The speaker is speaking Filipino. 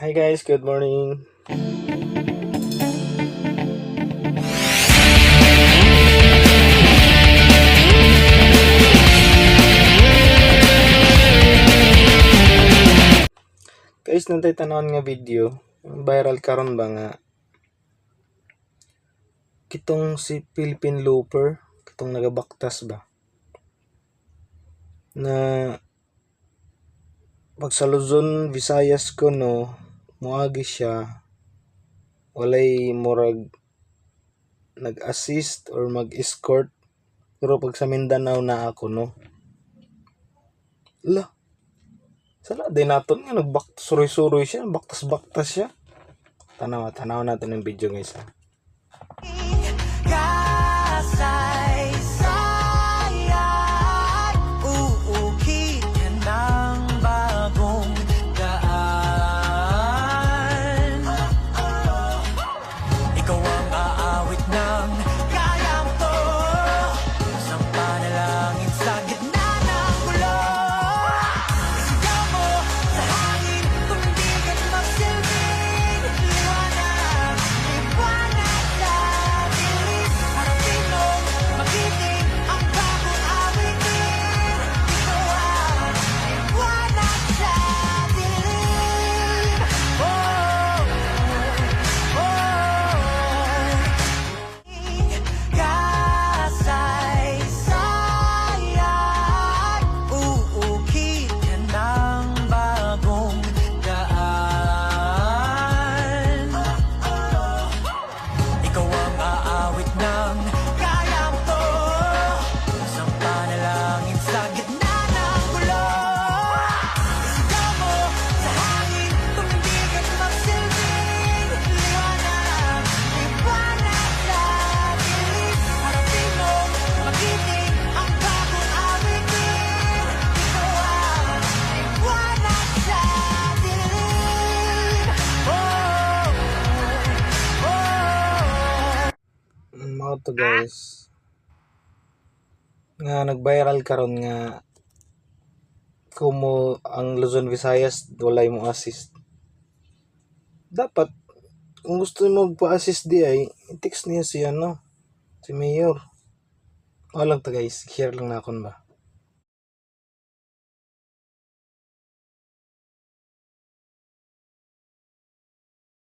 Hi guys, good morning. Guys, nantay tanawon nga video, viral karon ba nga kitong si Philippine Looper, kitong nagabaktas ba na pag sa Luzon, Visayas ko no, muagi siya walay murag nag-assist or mag-escort, pero pag sa Mindanao na ako no. La, sala din naton nga nagbaktas-suroy-suroy siya, baktas-baktas siya. Tanaw natin yung video guys ha. Mao to guys nga nag-viral karon nga kumo ang Luzon Visayas walay mo assist. Dapat kung gusto mo magpa-assist di ay i-text niya si si Mayor. Wala lang to guys, share lang na akon ba.